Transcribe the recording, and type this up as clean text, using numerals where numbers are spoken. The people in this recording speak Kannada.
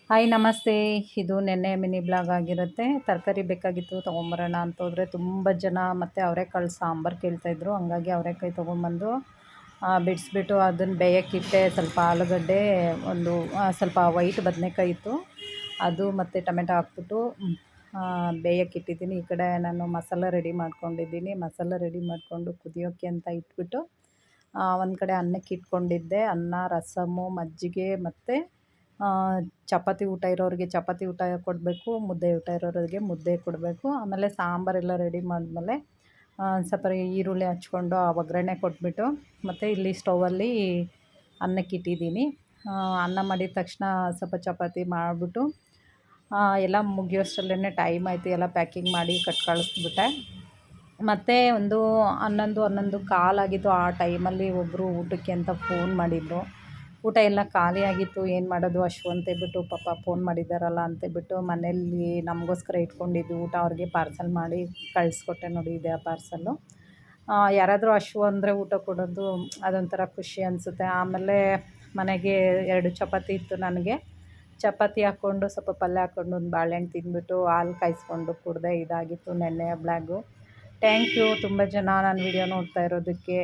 ಹಾಯ್ ನಮಸ್ತೆ. ಇದು ನೆನ್ನೆ ಮಿನಿ ಬ್ಲಾಗ್ ಆಗಿರುತ್ತೆ. ತರಕಾರಿ ಬೇಕಾಗಿತ್ತು ತೊಗೊಂಬರೋಣ ಅಂತ ಹೋದರೆ ತುಂಬ ಜನ ಮತ್ತು ಅವರೆಕಾಳು ಸಾಂಬಾರು ಕೇಳ್ತಾಯಿದ್ರು. ಹಂಗಾಗಿ ಅವರೆಕಾಯಿ ತೊಗೊಂಬಂದು ಬಿಡಿಸ್ಬಿಟ್ಟು ಅದನ್ನು ಬೇಯಕ್ಕಿಟ್ಟೆ. ಸ್ವಲ್ಪ ಆಲೂಗಡ್ಡೆ, ಒಂದು ಸ್ವಲ್ಪ ವೈಟ್ ಬದನೆಕಾಯಿ ಇತ್ತು, ಅದು ಮತ್ತು ಟೊಮೆಟೊ ಹಾಕ್ಬಿಟ್ಟು ಬೇಯಕ್ಕಿಟ್ಟಿದ್ದೀನಿ. ಈ ಕಡೆ ನಾನು ಮಸಾಲ ರೆಡಿ ಮಾಡ್ಕೊಂಡಿದ್ದೀನಿ. ಮಸಾಲ ರೆಡಿ ಮಾಡಿಕೊಂಡು ಕುದಿಯೋಕ್ಕೆ ಅಂತ ಇಟ್ಬಿಟ್ಟು ಒಂದು ಕಡೆ ಅನ್ನಕ್ಕೆ ಇಟ್ಕೊಂಡಿದ್ದೆ. ಅನ್ನ, ರಸಮ್ಮು, ಮಜ್ಜಿಗೆ ಮತ್ತು ಚಪಾತಿ ಊಟ ಇರೋರಿಗೆ ಚಪಾತಿ ಊಟ ಕೊಡಬೇಕು, ಮುದ್ದೆ ಊಟ ಇರೋರಿಗೆ ಮುದ್ದೆ ಕೊಡಬೇಕು. ಆಮೇಲೆ ಸಾಂಬಾರೆಲ್ಲ ರೆಡಿ ಮಾಡಿದ್ಮೇಲೆ ಸ್ವಲ್ಪ ಈರುಳ್ಳಿ ಹಚ್ಕೊಂಡು ಒಗ್ಗರಣೆ ಕೊಟ್ಬಿಟ್ಟು ಮತ್ತು ಇಲ್ಲಿ ಸ್ಟೌವಲ್ಲಿ ಅನ್ನಕ್ಕೆ ಇಟ್ಟಿದ್ದೀನಿ. ಅನ್ನ ಮಾಡಿದ ತಕ್ಷಣ ಸ್ವಲ್ಪ ಚಪಾತಿ ಮಾಡಿಬಿಟ್ಟು ಎಲ್ಲ ಮುಗಿಯೋಷ್ಟರಲ್ಲೇ ಟೈಮ್ ಆಯಿತು. ಎಲ್ಲ ಪ್ಯಾಕಿಂಗ್ ಮಾಡಿ ಕಳಿಸ್ಬಿಟ್ಟೆ. ಮತ್ತು ಒಂದು 11 ಕಾಲಾಗಿತ್ತು. ಆ ಟೈಮಲ್ಲಿ ಒಬ್ಬರು ಊಟಕ್ಕೆ ಅಂತ ಫೋನ್ ಮಾಡಿದ್ರು. ಊಟ ಎಲ್ಲ ಖಾಲಿ ಆಗಿತ್ತು. ಏನು ಮಾಡೋದು ಅಂತೇಳ್ಬಿಟ್ಟು, ಪಾಪ ಫೋನ್ ಮಾಡಿದ್ದಾರಲ್ಲ ಅಂತೇಳ್ಬಿಟ್ಟು ಮನೆಯಲ್ಲಿ ನಮಗೋಸ್ಕರ ಇಟ್ಕೊಂಡಿದ್ದು ಊಟ ಅವ್ರಿಗೆ ಪಾರ್ಸಲ್ ಮಾಡಿ ಕಳಿಸ್ಕೊಟ್ಟೆ. ನೋಡಿ, ಇದೆ ಆ ಪಾರ್ಸಲ್ಲು. ಯಾರಾದರೂ ಅಂದರೆ ಊಟ ಕೊಡೋದು ಅದೊಂಥರ ಖುಷಿ ಅನಿಸುತ್ತೆ. ಆಮೇಲೆ ಮನೆಗೆ 2 ಚಪಾತಿ ಇತ್ತು. ನನಗೆ ಚಪಾತಿ ಹಾಕ್ಕೊಂಡು ಸ್ವಲ್ಪ ಪಲ್ಯ ಹಾಕ್ಕೊಂಡು ಒಂದು ಬಾಳೆಹಣ್ಣು ತಿಂದ್ಬಿಟ್ಟು ಹಾಲು ಕಾಯಿಸ್ಕೊಂಡು ಕುಡಿದೆ. ಇದಾಗಿತ್ತು ನೆನ್ನೆಯ ಬ್ಲಾಗು. ಥ್ಯಾಂಕ್ ಯು ತುಂಬ ಜನ ನನ್ನ ವಿಡಿಯೋ ನೋಡ್ತಾ ಇರೋದಕ್ಕೆ.